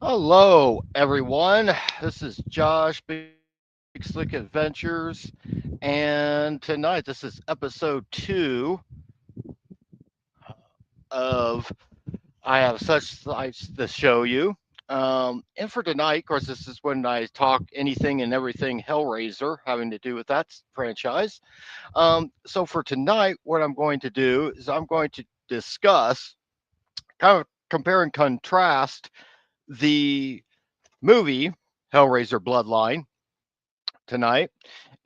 Hello, everyone. This is Josh, Big Slick Adventures, and tonight this is episode 2 of I Have Such Sights to Show You. And for tonight, of course, this is when I talk anything and everything Hellraiser having to do with that franchise. So for tonight, what I'm going to do is I'm going to discuss, kind of compare and contrast the movie Hellraiser Bloodline tonight.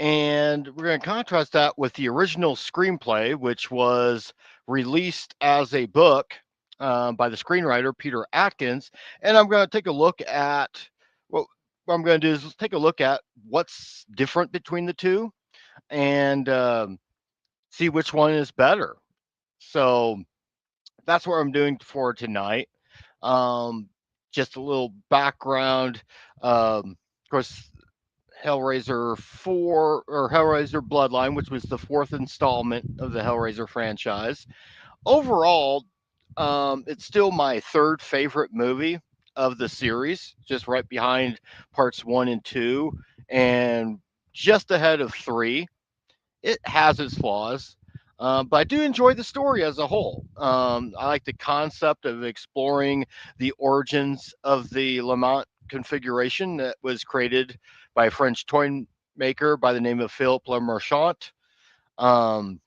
And we're going to contrast that with the original screenplay, which was released as a book by the screenwriter Peter Atkins. And I'm going to take a look at what I'm going to do is take a look at what's different between the two and see which one is better. So that's what I'm doing for tonight. Um, just a little background. Of course, Hellraiser 4 or Hellraiser Bloodline, which was the fourth installment of the Hellraiser franchise. Overall, it's still my third favorite movie of the series, just right behind parts 1 and 2, and just ahead of 3. It has its flaws, but I do enjoy the story as a whole. I like the concept of exploring the origins of the Lamont configuration that was created by a French toy maker by the name of Philippe Lemarchant. Um,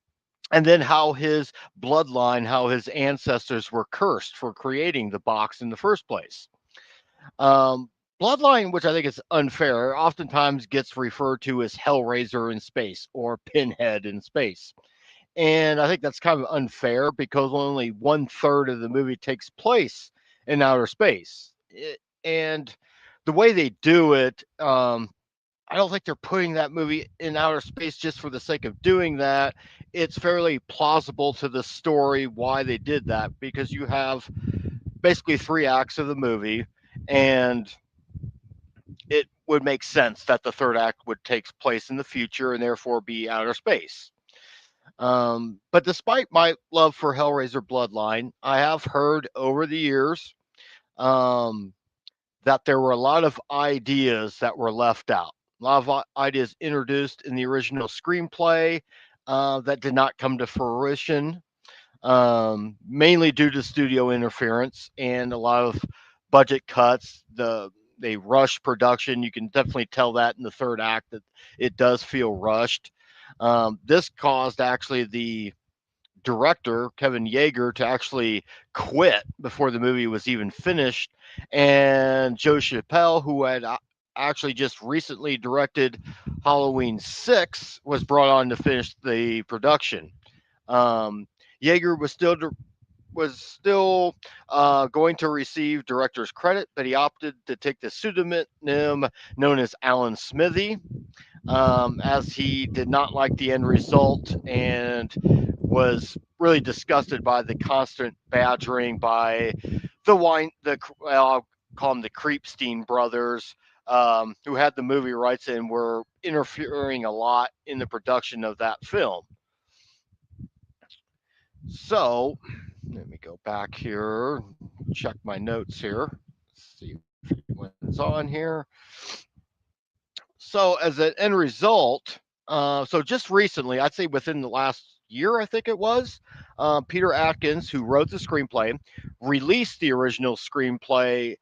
and then how his bloodline, how his ancestors were cursed for creating the box in the first place. Um, Bloodline, which I think is unfair, oftentimes gets referred to as Hellraiser in space or Pinhead in space. And I think that's kind of unfair because only one third of the movie takes place in outer space. And the way they do it, I don't think they're putting that movie in outer space just for the sake of doing that. It's fairly plausible to the story why they did that because you have basically 3 acts of the movie, and it would make sense that the third act would take place in the future and therefore be outer space. But despite my love for Hellraiser Bloodline, I have heard over the years um, that there were a lot of ideas that were left out. A lot of ideas introduced in the original screenplay that did not come to fruition, mainly due to studio interference and a lot of budget cuts. They rushed production. You can definitely tell that in the third act that it does feel rushed. This caused actually the director Kevin Yeager to actually quit before the movie was even finished, and Joe Chappelle, who had actually just recently directed Halloween 6, was brought on to finish the production. Um, Yeager was still going to receive director's credit, but he opted to take the pseudonym known as Alan Smithy, as he did not like the end result and was really disgusted by the constant badgering by I'll call them the Creepstein brothers, who had the movie rights and were interfering a lot in the production of that film. So let me go back here, check my notes here, see if anyone's on here. So as an end result, so just recently, I'd say within the last year, I think it was, Peter Atkins, who wrote the screenplay, released the original screenplay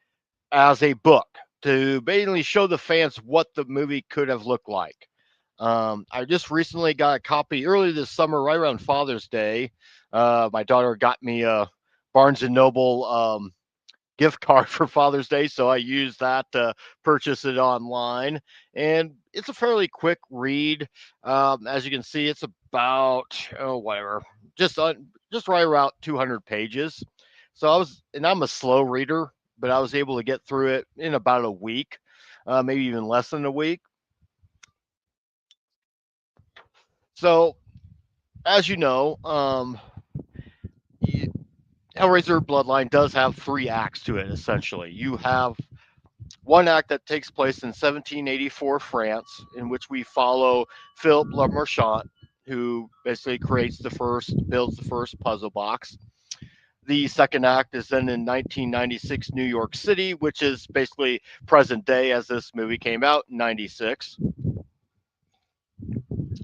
as a book to basically show the fans what the movie could have looked like. I just recently got a copy early this summer, right around Father's Day. My daughter got me a Barnes and Noble gift card for Father's Day, so I used that to purchase it online. And it's a fairly quick read. As you can see, it's about whatever, just right around 200 pages. So and I'm a slow reader, but I was able to get through it in about a week, maybe even less than a week. So as you know, Hellraiser Bloodline does have 3 acts to it. Essentially, you have one act that takes place in 1784 France, in which we follow Philip Le Marchand, who basically builds the first puzzle box. The second act is then in 1996 New York City, which is basically present day as this movie came out in 96.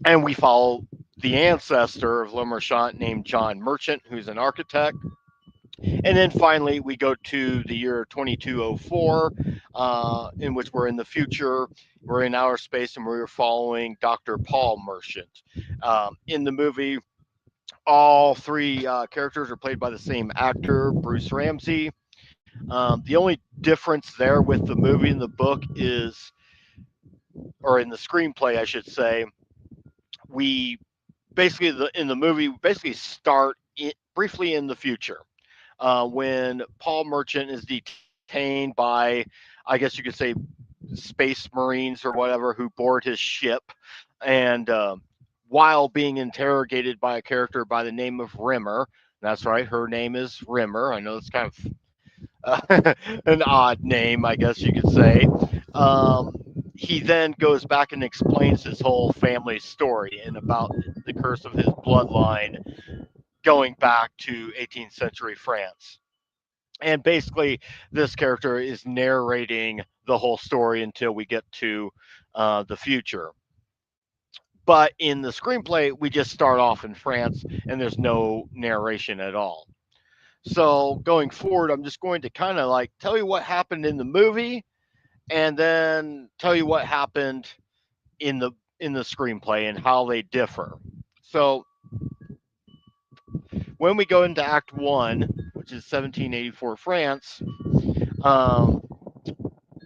And we follow the ancestor of Le Marchand named John Merchant, who's an architect. And then finally, we go to the year 2204, in which we're in the future. We're in outer space and we're following Dr. Paul Merchant. In the movie, all three characters are played by the same actor, Bruce Ramsey. The only difference there with the movie and the book is, or in the screenplay, I should say, we basically in the movie we basically start briefly in the future when Paul Merchant is detained by, I guess you could say, space marines or whatever who board his ship, and while being interrogated by a character by the name of Rimmer. That's right, her name is Rimmer. I know it's kind of an odd name, I guess you could say. Um, he then goes back and explains his whole family story and about the curse of his bloodline going back to 18th century France. And basically, this character is narrating the whole story until we get to the future. But in the screenplay, we just start off in France and there's no narration at all. So going forward, I'm just going to kind of like tell you what happened in the movie and then tell you what happened in the screenplay and how they differ. So when we go into Act One, which is 1784 France, um,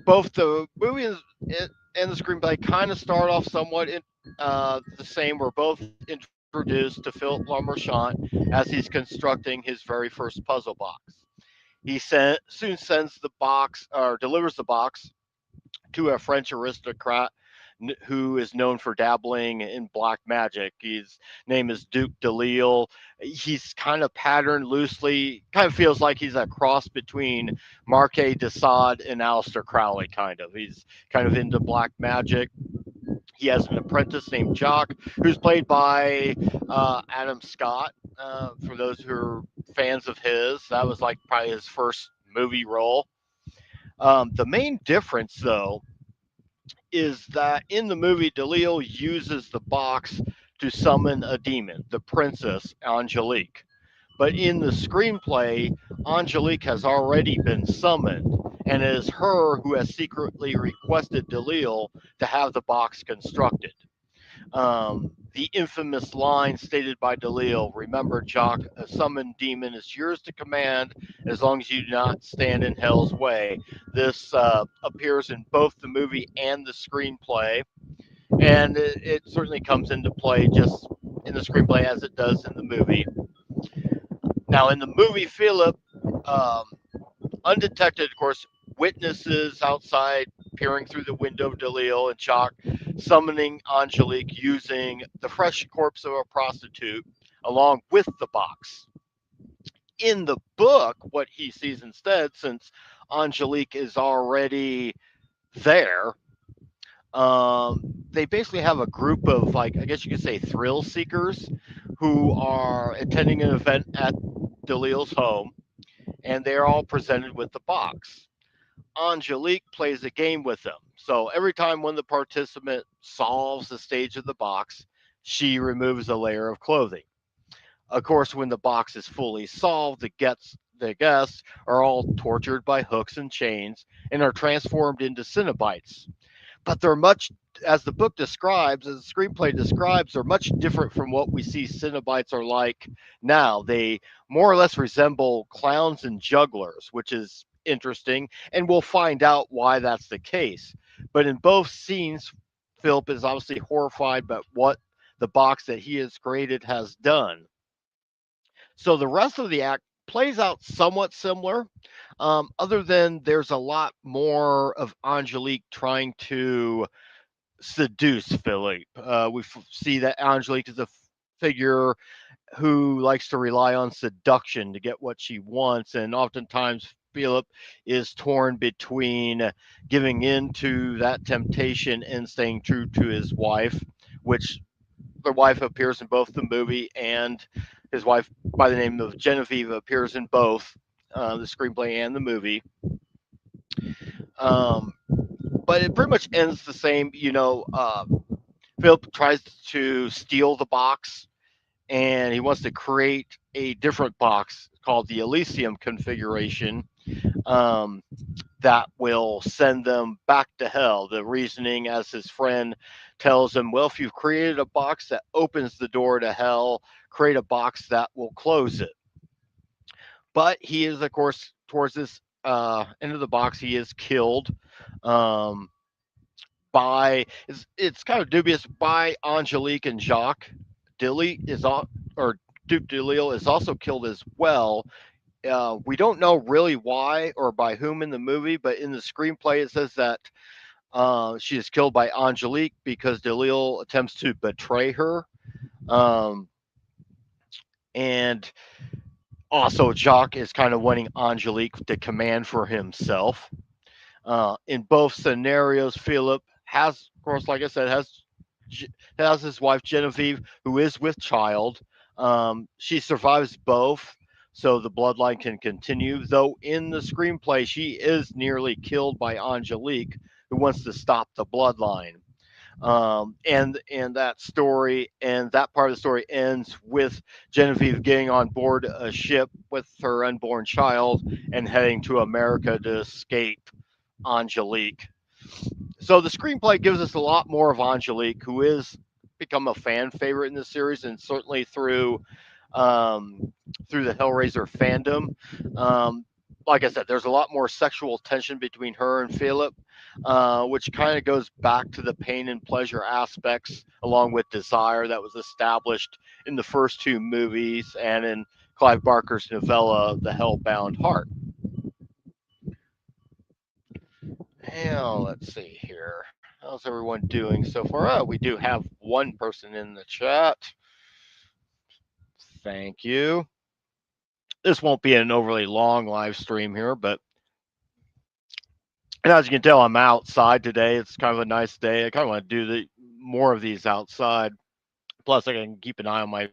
both the movie and the screenplay kind of start off somewhat the same. We're both introduced to Philip Lamarchand as he's constructing his very first puzzle box. Soon sends the box or delivers the box to a French aristocrat who is known for dabbling in black magic. His name is Duke Delisle. He's kind of patterned loosely, kind of feels like he's a cross between Marquis de Sade and Aleister Crowley, kind of. He's kind of into black magic. He has an apprentice named Jock, who's played by Adam Scott. For those who are fans of his, that was like probably his first movie role. The main difference, though, is that in the movie, Delisle uses the box to summon a demon, the princess Angelique. But in the screenplay, Angelique has already been summoned, and it is her who has secretly requested Delisle to have the box constructed. The infamous line stated by Delisle, "Remember, Jock, a summoned demon is yours to command as long as you do not stand in hell's way." This appears in both the movie and the screenplay, and it certainly comes into play just in the screenplay as it does in the movie. Now, in the movie, Philip, um, undetected, of course, witnesses outside peering through the window of Delisle and Jock summoning Angelique using the fresh corpse of a prostitute along with the box. In the book, what he sees instead, since Angelique is already there, they basically have a group of, like, I guess you could say, thrill seekers who are attending an event at Delisle's home, and they're all presented with the box. Angelique plays a game with them. So every time one of the participants solves the stage of the box, she removes a layer of clothing. Of course, when the box is fully solved, the guests are all tortured by hooks and chains and are transformed into Cenobites. But they're much, as the book describes, as the screenplay describes, they're much different from what we see Cenobites are like now. They more or less resemble clowns and jugglers, which is interesting, and we'll find out why that's the case. But in both scenes, Philip is obviously horrified by what the box that he has created has done. So the rest of the act plays out somewhat similar, other than there's a lot more of Angelique trying to seduce Philippe. See that Angelique is a figure who likes to rely on seduction to get what she wants, and oftentimes Philip is torn between giving in to that temptation and staying true to his wife, which the wife appears in both the movie and his wife by the name of Genevieve appears in both the screenplay and the movie. Um, but it pretty much ends the same. Philip tries to steal the box, and he wants to create a different box called the Elysium configuration, um, that will send them back to hell. The reasoning, as his friend tells him, well, if you've created a box that opens the door to hell, create a box that will close it. But he is, of course, towards this end of the box, he is killed. Um, by it's kind of dubious by Angelique and Jacques. Dilly is all, or Duke Delisle is also killed as well. We don't know really why or by whom in the movie, but in the screenplay it says that she is killed by Angelique because Delisle attempts to betray her. Um, and also, Jacques is kind of wanting Angelique to command for himself. In both scenarios, Philip has, of course, like I said, has his wife Genevieve, who is with child. She survives both, so the bloodline can continue. Though in the screenplay, she is nearly killed by Angelique, who wants to stop the bloodline. And that story and that part of the story ends with Genevieve getting on board a ship with her unborn child and heading to America to escape Angelique. So the screenplay gives us a lot more of Angelique, who is become a fan favorite in the series, and certainly um, through the Hellraiser fandom. Um, like I said, there's a lot more sexual tension between her and Philip, which kind of goes back to the pain and pleasure aspects, along with desire that was established in the first two movies and in Clive Barker's novella, The Hellbound Heart. Now, let's see here. How's everyone doing so far? Oh, we do have one person in the chat. Thank you. This won't be an overly long live stream here, but and as you can tell, I'm outside today. It's kind of a nice day. I kind of want to do more of these outside. Plus, I can keep an eye on my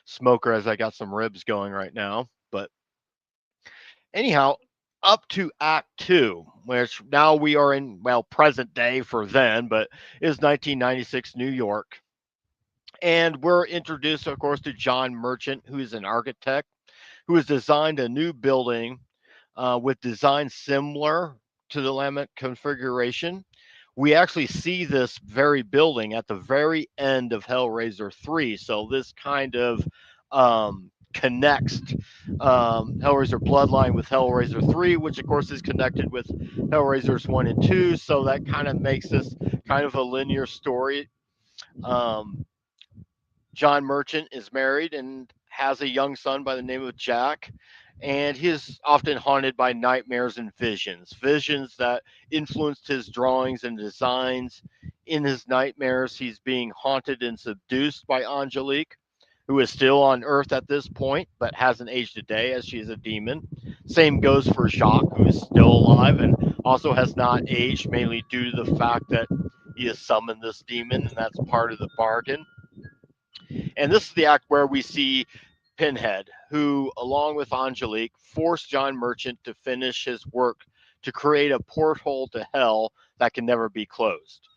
smoker as I got some ribs going right now. But anyhow, up to Act Two, which now we are in, well, present day for then, but is 1996 New York. And we're introduced, of course, to John Merchant, who is an architect who has designed a new building with design similar to the Lamet configuration. We actually see this very building at the very end of Hellraiser 3. So this kind of connects Hellraiser Bloodline with Hellraiser 3, which of course is connected with Hellraisers 1 and 2. So that kind of makes this kind of a linear story. Um, John Merchant is married and has a young son by the name of Jack. And he is often haunted by nightmares and visions that influenced his drawings and designs. In his nightmares, he's being haunted and seduced by Angelique, who is still on Earth at this point, but hasn't aged a day as she is a demon. Same goes for Jacques, who is still alive and also has not aged, mainly due to the fact that he has summoned this demon, and that's part of the bargain. And this is the act where we see Pinhead, who, along with Angelique, forced John Merchant to finish his work to create a porthole to hell that can never be closed.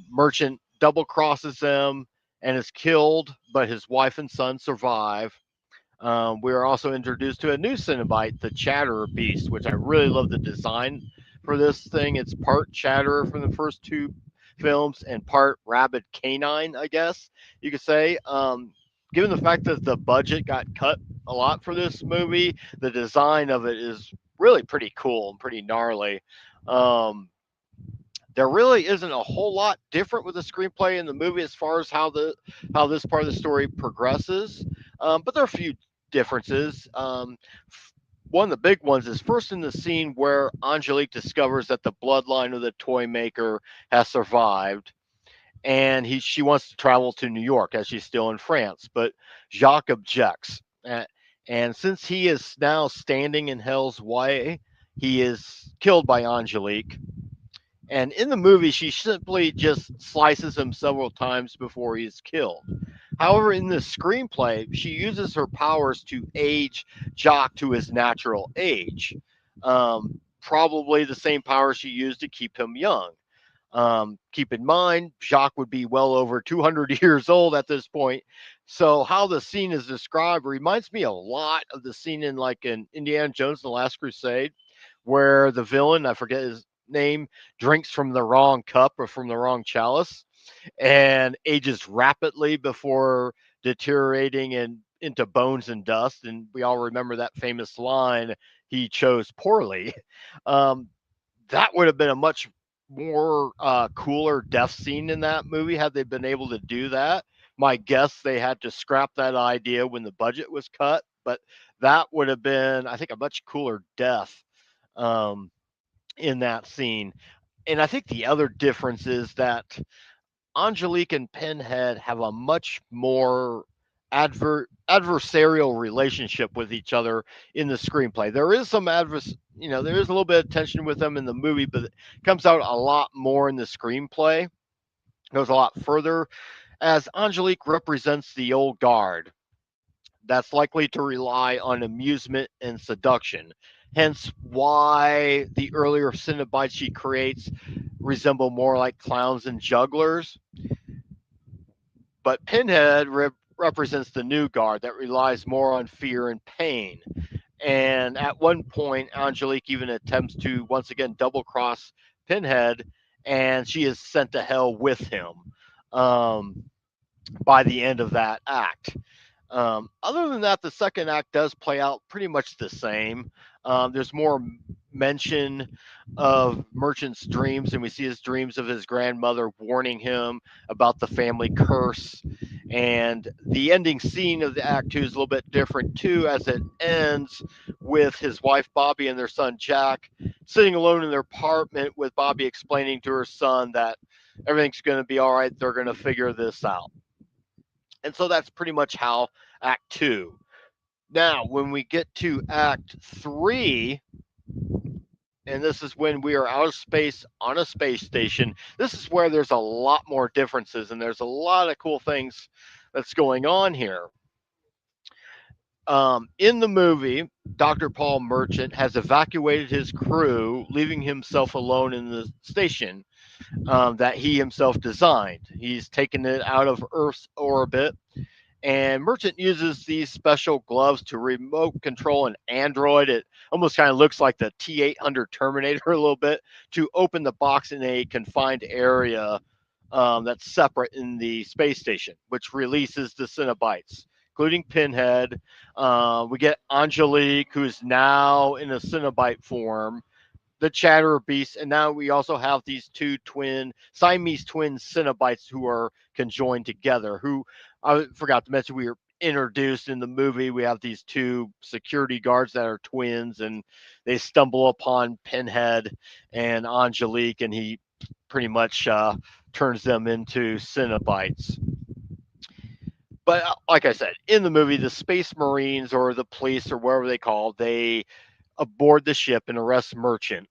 Merchant double crosses them and is killed, but his wife and son survive. We are also introduced to a new Cenobite, the Chatterer Beast, which I really love the design for this thing. It's part Chatterer from the first two films and part Rabid Canine, I guess you could say. Given the fact that the budget got cut a lot for this movie, the design of it is really pretty cool and pretty gnarly. Um, there really isn't a whole lot different with the screenplay in the movie as far as how this part of the story progresses, but there are a few differences. One of the big ones is first in the scene where Angelique discovers that the bloodline of the toy maker has survived, and she wants to travel to New York as she's still in France, but Jacques objects. And since he is now standing in Hell's way, he is killed by Angelique, And in the movie, she simply just slices him several times before he's killed. However, in the screenplay, she uses her powers to age Jock to his natural age. Probably the same power she used to keep him young. Keep in mind, Jacques would be well over 200 years old at this point. So how the scene is described reminds me a lot of the scene in like in Indiana Jones and the Last Crusade, where the villain, I forget his name, drinks from the wrong cup or from the wrong chalice and ages rapidly before deteriorating and into bones and dust. And we all remember that famous line, he chose poorly. Um, that would have been a much more cooler death scene in that movie had they been able to do that. My guess they had to scrap that idea when the budget was cut, but that would have been, I think, a much cooler death um, in that scene. And I think the other difference is that Angelique and Pinhead have a much more adversarial relationship with each other in the screenplay. There is some there is a little bit of tension with them in the movie, but it comes out a lot more in the screenplay. Goes a lot further as Angelique represents the old guard that's likely to rely on amusement and seduction. Hence, why the earlier Cenobites she creates resemble more like clowns and jugglers, but Pinhead represents the new guard that relies more on fear and pain. And at one point, Angelique even attempts to once again double cross Pinhead, and she is sent to hell with him um, by the end of that act. Other than that, the second act does play out pretty much the same. There's more mention of Merchant's dreams, and we see his dreams of his grandmother warning him about the family curse. And the ending scene of the act two is a little bit different too, as it ends with his wife Bobby and their son Jack sitting alone in their apartment, with Bobby explaining to her son that everything's going to be all right. They're going to figure this out. And so that's pretty much how Act Two. Now, when we get to Act Three, and this is when we are out of space on a space station, this is where there's a lot more differences and there's a lot of cool things that's going on here. In the movie, Dr. Paul Merchant has evacuated his crew, leaving himself alone in the station that he himself designed. He's taken it out of Earth's orbit, and Merchant uses these special gloves to remote control an android. It almost kind of looks like the T-800 Terminator a little bit, to open the box in a confined area that's separate in the space station, which releases the Cenobites, including Pinhead. We get Angelique, who's now in a Cenobite form, the Chatterer Beast, and now we also have these two Siamese twin Cenobites who are conjoined together. Who I forgot to mention, we were introduced in the movie. We have these two security guards that are twins, and they stumble upon Pinhead and Angelique, and he pretty much turns them into Cenobites. But like I said, in the movie, the Space Marines or the police or whatever they call, they aboard the ship and arrest Merchant,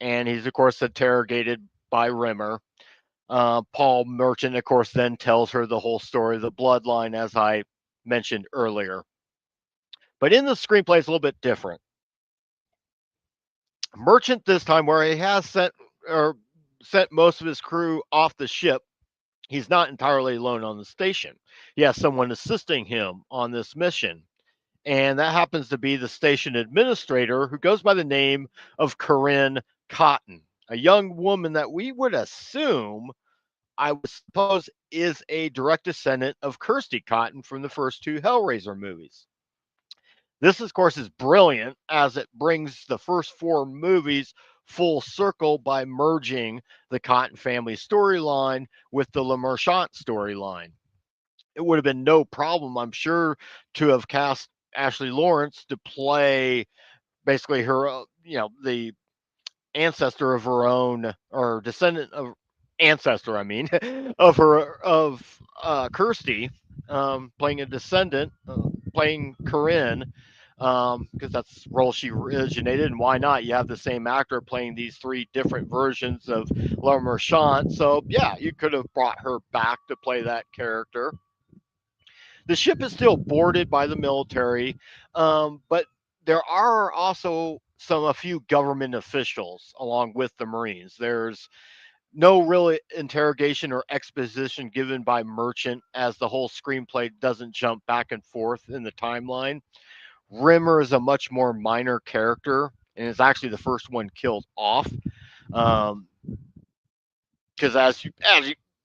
and he's of course interrogated by Rimmer. Paul Merchant, of course, then tells her the whole story of the bloodline, as I mentioned earlier. But in the screenplay, it's a little bit different. Merchant this time, where he has sent most of his crew off the ship, he's not entirely alone on the station. He has someone assisting him on this mission, and that happens to be the station administrator, who goes by the name of Corinne Cotton, a young woman that we would assume, I would suppose, is a direct descendant of Kirsty Cotton from the first two Hellraiser movies. This, of course, is brilliant, as it brings the first four movies full circle by merging the Cotton family storyline with the Le Marchant storyline. It would have been no problem, I'm sure, to have cast Ashley Lawrence to play basically her, the ancestor of her own, or descendant of ancestor, I mean, of Kirsty, playing a descendant, playing Corinne. because that's the role she originated, and why not? You have the same actor playing these three different versions of Laura Merchant, so yeah, you could have brought her back to play that character. The ship is still boarded by the military, but there are also a few government officials along with the Marines. There's no real interrogation or exposition given by Merchant, as the whole screenplay doesn't jump back and forth in the timeline. Rimmer is a much more minor character and is actually the first one killed off. Um, because as you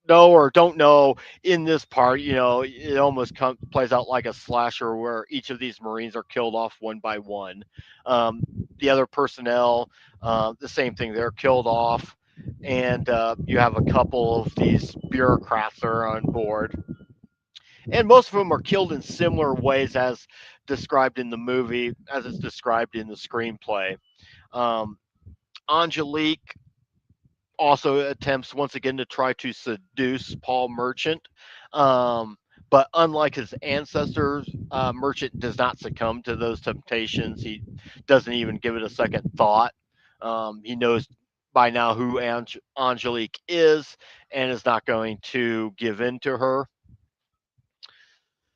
know or don't know, in this part, it almost plays out like a slasher where each of these Marines are killed off one by one. Um, the other personnel, the same thing, they're killed off, and you have a couple of these bureaucrats that are on board, and most of them are killed in similar ways as described in the movie, as it's described in the screenplay. Um, Angelique also attempts once again to try to seduce Paul Merchant. Um, but unlike his ancestors, Merchant does not succumb to those temptations. He doesn't even give it a second thought. He knows by now who Angelique is and is not going to give in to her.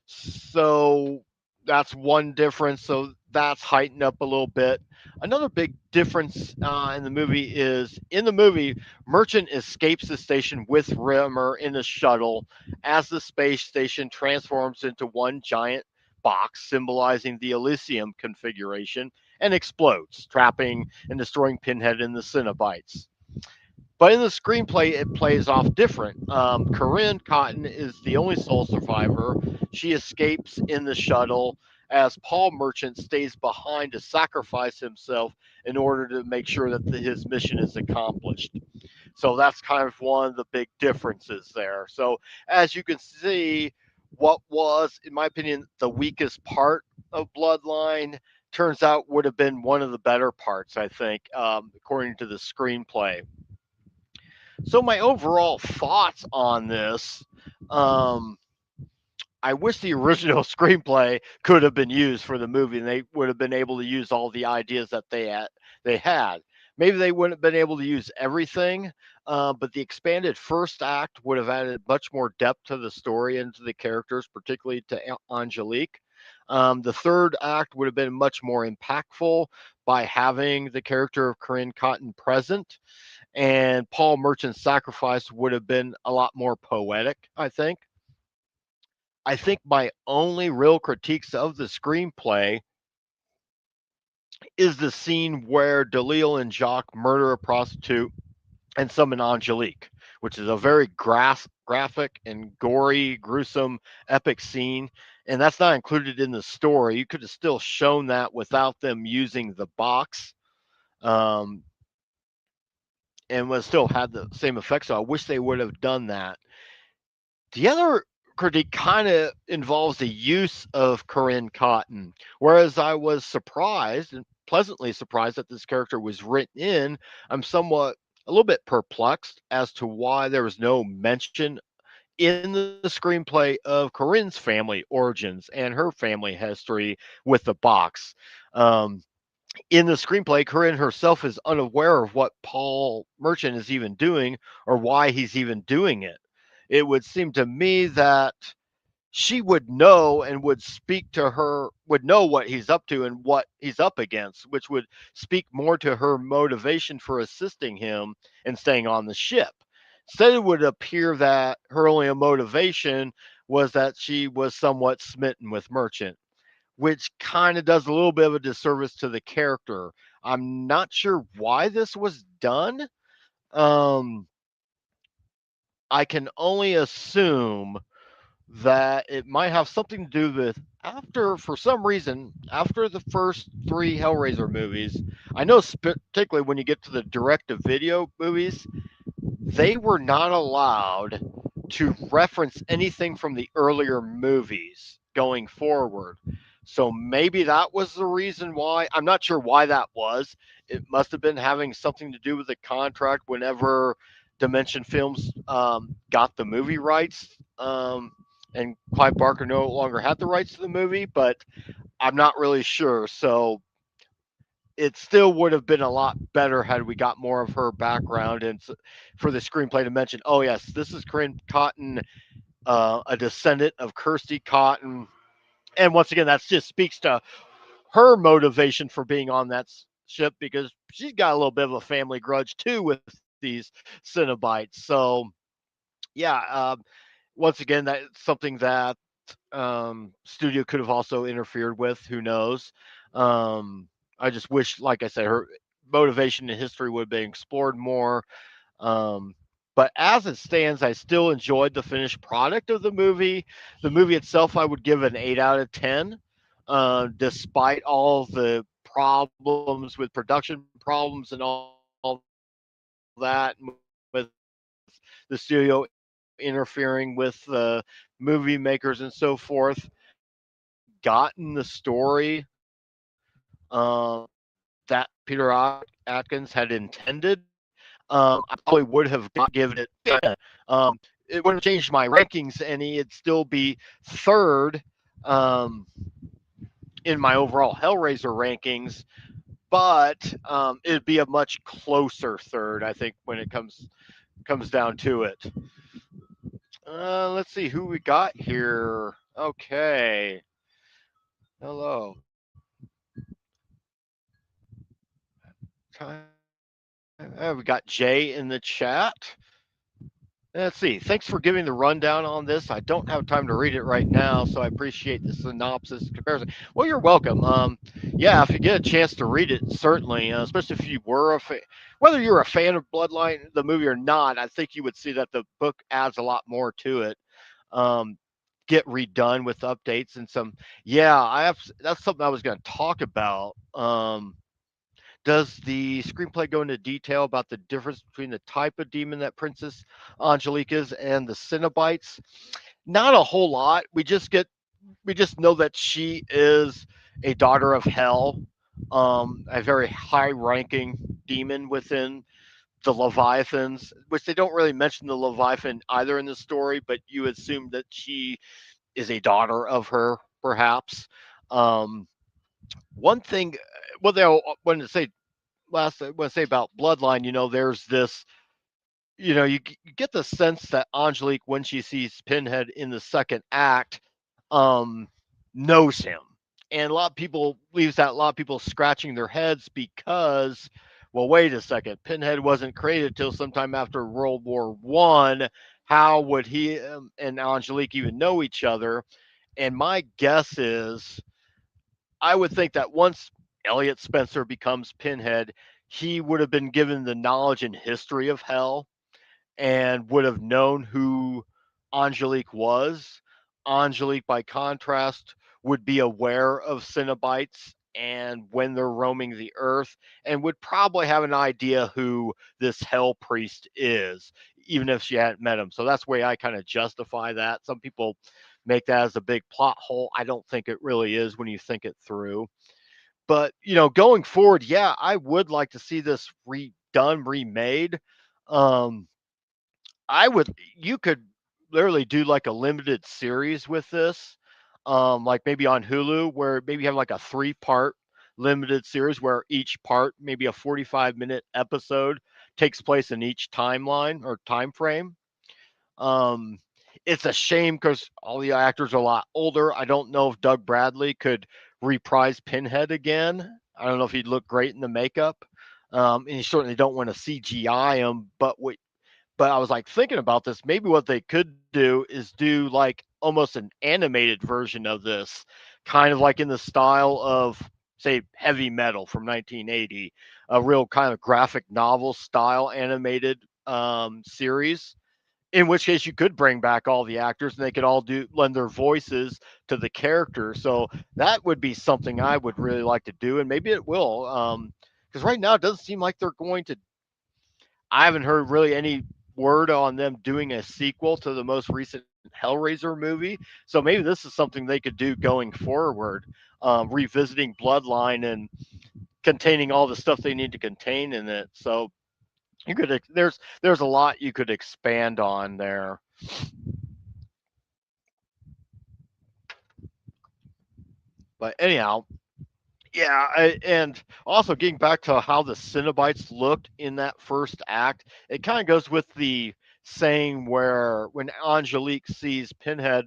So that's one difference. So that's heightened up a little bit. Another big difference in the movie is in the movie, Merchant escapes the station with Rimmer in a shuttle as the space station transforms into one giant box symbolizing the Elysium configuration and explodes, trapping and destroying Pinhead and the Cenobites. But in the screenplay, it plays off different. Corinne Cotton is the only sole survivor. She escapes in the shuttle as Paul Merchant stays behind to sacrifice himself in order to make sure that his mission is accomplished. So that's kind of one of the big differences there. So as you can see, what was, in my opinion, the weakest part of Bloodline turns out would have been one of the better parts, I think, according to the screenplay. So my overall thoughts on this, um, I wish the original screenplay could have been used for the movie, and they would have been able to use all the ideas that they had. Maybe they wouldn't have been able to use everything, but the expanded first act would have added much more depth to the story and to the characters, particularly to Angelique. The third act would have been much more impactful by having the character of Corinne Cotton present, and Paul Merchant's sacrifice would have been a lot more poetic, I think. I think my only real critiques of the screenplay is the scene where Delille and Jacques murder a prostitute and summon Angelique, which is a very graphic and gory, gruesome, epic scene. And that's not included in the story. You could have still shown that without them using the box. Um, and would still had the same effect. So I wish they would have done that. The other critique kind of involves the use of Corinne Cotton, whereas I was surprised and pleasantly surprised that this character was written in. I'm somewhat a little bit perplexed as to why there was no mention in the screenplay of Corinne's family origins and her family history with the box. Um, in the screenplay, Corinne herself is unaware of what Paul Merchant is even doing or why he's even doing it. It would seem to me that she would know and would speak to her, would know what he's up to and what he's up against, which would speak more to her motivation for assisting him and staying on the ship. Instead, it would appear that her only motivation was that she was somewhat smitten with Merchant, which kind of does a little bit of a disservice to the character. I'm not sure why this was done. Um, I can only assume that it might have something to do with after, for some reason, after the first three Hellraiser movies. I know, particularly when you get to the direct to video movies, they were not allowed to reference anything from the earlier movies going forward. So maybe that was the reason why. I'm not sure why that was. It must have been having something to do with the contract whenever Dimension Films got the movie rights. And Clive Barker no longer had the rights to the movie. But I'm not really sure. So it still would have been a lot better had we got more of her background and for the screenplay to mention, oh yes, this is Corinne Cotton, a descendant of Kirsty Cotton, and once again, that just speaks to her motivation for being on that ship because she's got a little bit of a family grudge too with these Cenobites. So yeah, once again, that's something that studio could have also interfered with. Who knows? I just wish, like I said, her motivation and history would have been explored more. Um, but as it stands, I still enjoyed the finished product of the movie. The movie itself, I would give an 8 out of 10, despite all the problems with production problems and all that, with the studio interfering with the movie makers and so forth. I think it would have gotten the story that Peter Atkins had intended. I probably would have given it 10. It wouldn't have changed my rankings any. It'd still be third um, in my overall Hellraiser rankings, but it'd be a much closer third, I think, when it comes down to it. Let's see who we got here. Okay, hello. We got Jay in the chat. Let's see. Thanks for giving the rundown on this. I don't have time to read it right now, so I appreciate the synopsis comparison. Well, you're welcome. Yeah, if you get a chance to read it, certainly, especially if you were whether you're a fan of Bloodline, the movie, or not, I think you would see that the book adds a lot more to it. Um, get redone with updates and some. Yeah, I have. That's something I was going to talk about. Does the screenplay go into detail about the difference between the type of demon that Princess Angelique is and the Cenobites? Not a whole lot. We just know that she is a daughter of hell, a very high ranking demon within the Leviathans, which they don't really mention the Leviathan either in the story, but you assume that she is a daughter of her, perhaps. Um, one thing, well, they when to say last I want to say about Bloodline, there's this, you get the sense that Angelique, when she sees Pinhead in the second act, um, knows him, and a lot of people scratching their heads because, well, wait a second, Pinhead wasn't created till sometime after World War I. How would he and Angelique even know each other? And my guess is I would think that once Elliot Spencer becomes Pinhead, he would have been given the knowledge and history of hell and would have known who Angelique was. Angelique, by contrast, would be aware of Cenobites and when they're roaming the earth and would probably have an idea who this hell priest is, even if she hadn't met him. So that's the way I kind of justify that. Some people make that as a big plot hole. I don't think it really is when you think it through. But, going forward, yeah, I would like to see this redone, remade. Um, I would you could literally do like a limited series with this, like maybe on Hulu, where maybe you have like a three-part limited series where each part, maybe a 45-minute episode, takes place in each timeline or time frame. Um, it's a shame because all the actors are a lot older. I don't know if Doug Bradley could reprise Pinhead again. I don't know if he'd look great in the makeup. And you certainly don't want to CGI him, but I was like thinking about this. Maybe what they could do is do like almost an animated version of this, kind of like in the style of, say, Heavy Metal from 1980, a real kind of graphic novel style animated series. In which case, you could bring back all the actors and they could all do lend their voices to the characters. So that would be something I would really like to do, and maybe it will. Because right now it doesn't seem like they're going to. I haven't heard really any word on them doing a sequel to the most recent Hellraiser movie. So maybe this is something they could do going forward, revisiting Bloodline and containing all the stuff they need to contain in it. So there's a lot you could expand on there. But anyhow, yeah, and also getting back to how the Cenobites looked in that first act, it kind of goes with the saying where when Angelique sees Pinhead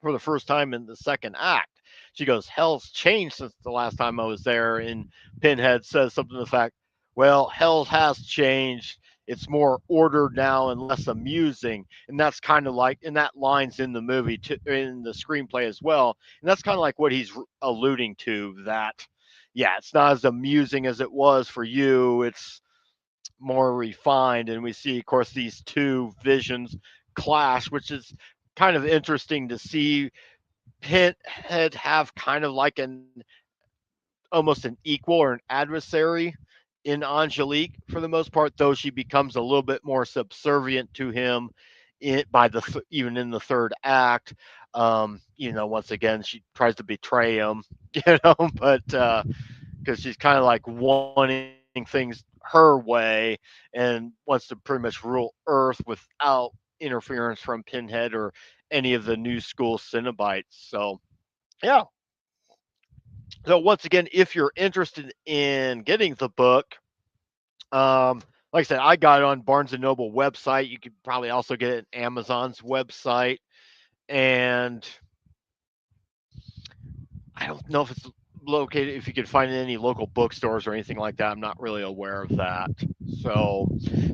for the first time in the second act, she goes, "Hell's changed since the last time I was there." And Pinhead says something to the fact, "Well, hell has changed. It's more ordered now and less amusing." And that's kind of like, and that line's in the movie, in the screenplay as well. And that's kind of like what he's alluding to. That, yeah, it's not as amusing as it was for you. It's more refined, and we see, of course, these two visions clash, which is kind of interesting to see Pinhead have kind of like an almost an equal or an adversary in Angelique for the most part, though she becomes a little bit more subservient to him by even in the third act. Once again, she tries to betray him, but because she's kind of like wanting things her way and wants to pretty much rule Earth without interference from Pinhead or any of the new school Cenobites. So, yeah. So, once again, if you're interested in getting the book, like I said, I got it on Barnes and Noble website. You could probably also get it on Amazon's website. And I don't know if it's located, if you can find it in any local bookstores or anything like that. I'm not really aware of that. So,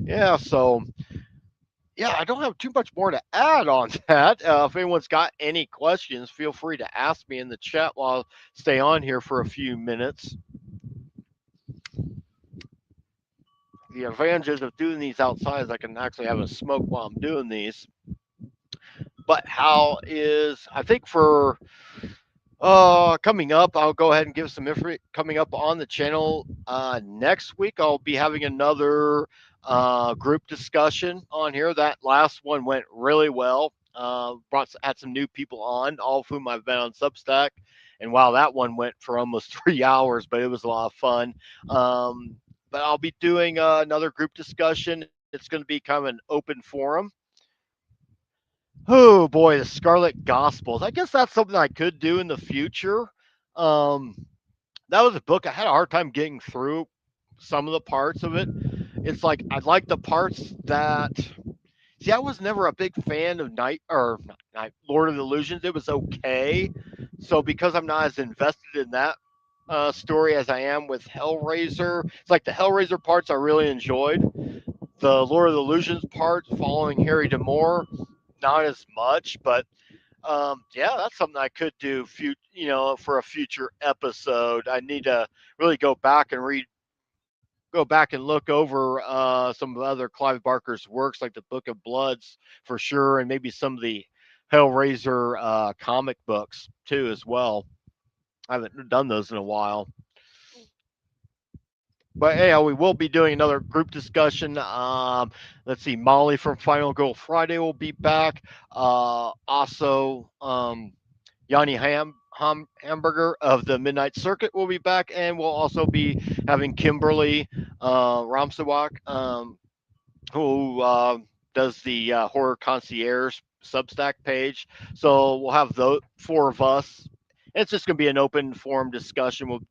yeah. So, yeah, I don't have too much more to add on that. If anyone's got any questions, feel free to ask me in the chat while I stay on here for a few minutes. The advantages of doing these outside is I can actually have a smoke while I'm doing these. But how is, I think for coming up, I'll go ahead and give some info coming up on the channel. Next week, I'll be having another group discussion on here. That last one went really well. Had some new people on, all of whom I've been on Substack. And wow, that one went for almost 3 hours, but it was a lot of fun. But I'll be doing another group discussion. It's going to be kind of an open forum. Oh boy, the Scarlet Gospels. I guess that's something I could do in the future. Um, that was a book I had a hard time getting through some of the parts of it. It's like I like the parts that. See, I was never a big fan of Lord of the Illusions. It was okay. So because I'm not as invested in that story as I am with Hellraiser, it's like the Hellraiser parts I really enjoyed. The Lord of the Illusions parts, following Harry D'Amour, not as much. But yeah, that's something I could do. For a future episode, I need to really go back and look over some of the other Clive Barker's works, like the Book of Bloods for sure, and maybe some of the Hellraiser comic books too, as well. I haven't done those in a while. But anyhow, we will be doing another group discussion. Let's see, Molly from Final Girl Friday will be back. Also, Yanni Hamburger of the Midnight Circuit will be back, and we'll also be having Kimberly Ramsawak, who does the Horror Concierge Substack page. So we'll have the four of us. It's just going to be an open forum discussion. We'll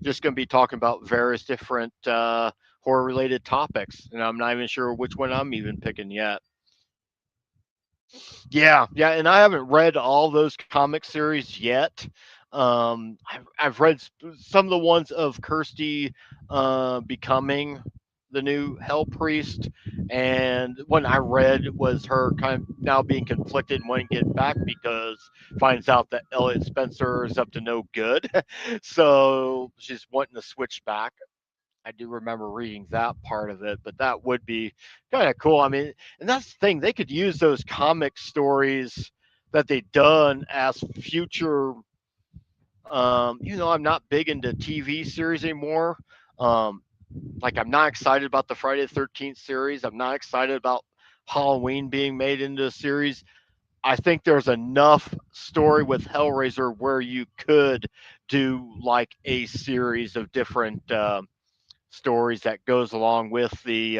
just going to be talking about various different horror related topics, and I'm not even sure which one I'm even picking yet. Yeah, and I haven't read all those comic series yet. I've read some of the ones of Kirsty becoming the new Hell Priest, and one I read was her kind of now being conflicted and wanting to get back because finds out that Elliot Spencer is up to no good, so she's wanting to switch back. I do remember reading that part of it, but that would be kind of cool. I mean, and that's the thing, they could use those comic stories that they've done as future. I'm not big into TV series anymore. Um, like, I'm not excited about the Friday the 13th series. I'm not excited about Halloween being made into a series. I think there's enough story with Hellraiser where you could do like a series of different stories that goes along with a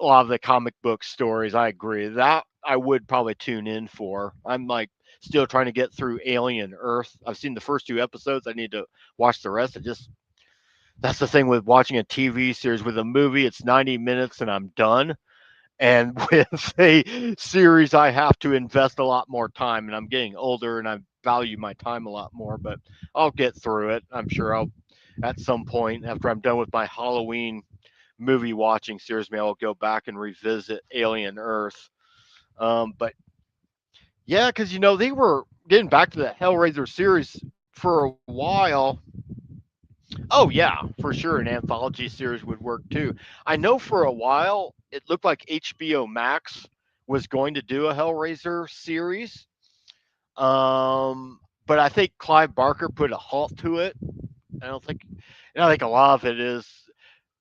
lot of the comic book stories. I agree that I would probably tune in for. I'm like still trying to get through Alien Earth. I've seen the first two episodes. I need to watch the rest. I just That's the thing with watching a TV series. With a movie, it's 90 minutes and I'm done. And with a series, I have to invest a lot more time. And I'm getting older and I value my time a lot more. But I'll get through it. I'm sure I'll, at some point, after I'm done with my Halloween movie watching series, maybe I'll go back and revisit Alien Earth. But yeah, because they were getting back to the Hellraiser series for a while. Oh yeah, for sure, an anthology series would work too. I know for a while it looked like HBO Max was going to do a Hellraiser series, but I think Clive Barker put a halt to it. I don't think, and I think a lot of it is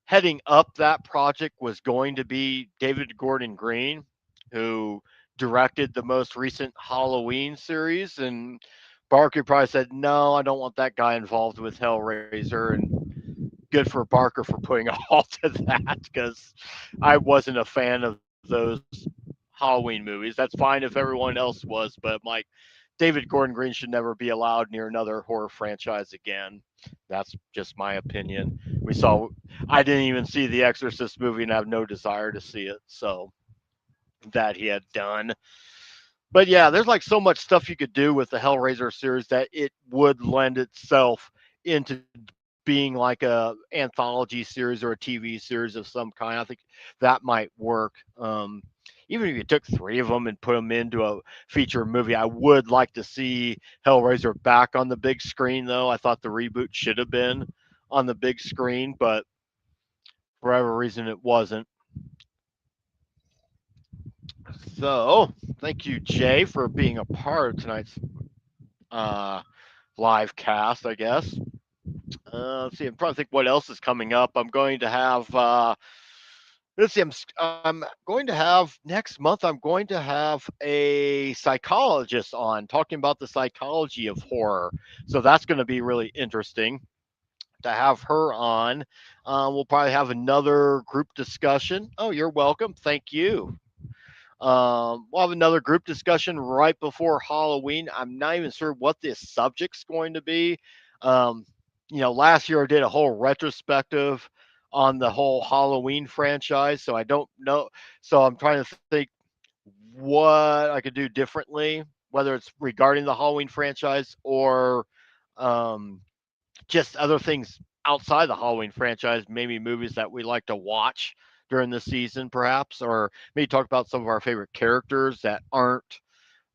heading up that project was going to be David Gordon Green, who directed the most recent Halloween series, and Barker probably said, "No, I don't want that guy involved with Hellraiser." And good for Barker for putting a halt to that because I wasn't a fan of those Halloween movies. That's fine if everyone else was, but like David Gordon Green should never be allowed near another horror franchise again. That's just my opinion. I didn't even see the Exorcist movie and I have no desire to see it. So that he had done. But yeah, there's like so much stuff you could do with the Hellraiser series that it would lend itself into being like a anthology series or a TV series of some kind. I think that might work. Even if you took three of them and put them into a feature movie, I would like to see Hellraiser back on the big screen. Though I thought the reboot should have been on the big screen, but for whatever reason it wasn't. So thank you, Jay, for being a part of tonight's uh, live cast. I guess. Let's see. I'm trying to think what else is coming up. I'm going to have. Let's see. I'm going to have next month. I'm going to have a psychologist on talking about the psychology of horror. So that's going to be really interesting to have her on. We'll probably have another group discussion. Oh, you're welcome. Thank you. We'll have another group discussion right before Halloween. I'm not even sure what this subject's going to be. Um, last year I did a whole retrospective on the whole Halloween franchise, so I don't know. So I'm trying to think what I could do differently, whether it's regarding the Halloween franchise or um, just other things outside the Halloween franchise, maybe movies that we like to watch during the season, perhaps, or maybe talk about some of our favorite characters that aren't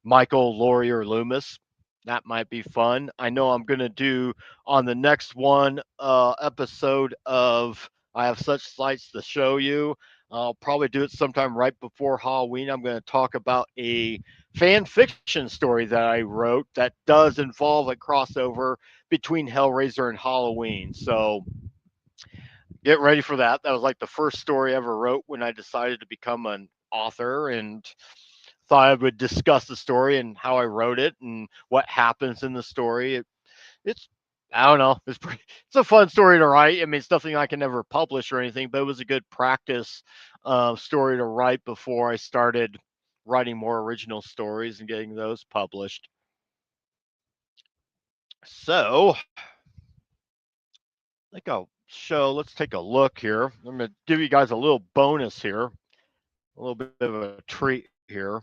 Michael, Laurie, or Loomis. That might be fun. I know I'm going to do on the next one episode of I Have Such Sights to Show You. I'll probably do it sometime right before Halloween. I'm going to talk about a fan fiction story that I wrote that does involve a crossover between Hellraiser and Halloween. So get ready for that. That was like the first story I ever wrote when I decided to become an author and thought I would discuss the story and how I wrote it and what happens in the story. It's I don't know. It's a fun story to write. I mean, it's nothing I can never publish or anything, but it was a good practice story to write before I started writing more original stories and getting those published. So I think I'll show. Let's take a look here. I'm going to give you guys a little bonus here, a little bit of a treat here.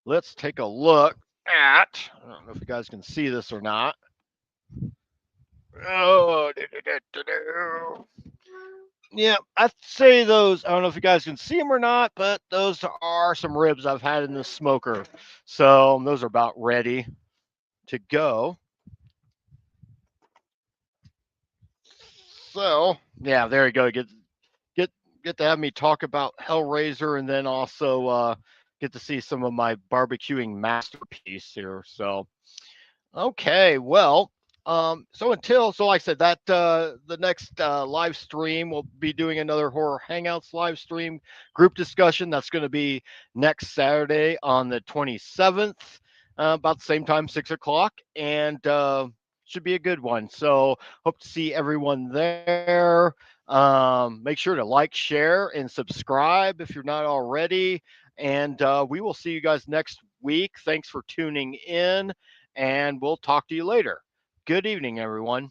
Let's take a look at. I don't know if you guys can see this or not. Oh, yeah, I'd say those. I don't know if you guys can see them or not, but those are some ribs I've had in the smoker. So those are about ready to go. So yeah, there you go. Get get to have me talk about Hellraiser, and then also get to see some of my barbecuing masterpiece here. So okay, well, so like I said, that the next live stream we'll be doing another horror hangouts live stream group discussion. That's going to be next Saturday on the 27th, about the same time, 6 o'clock, and should be a good one. So hope to see everyone there. Make sure to like, share, and subscribe if you're not already. And we will see you guys next week. Thanks for tuning in, and we'll talk to you later. Good evening, everyone.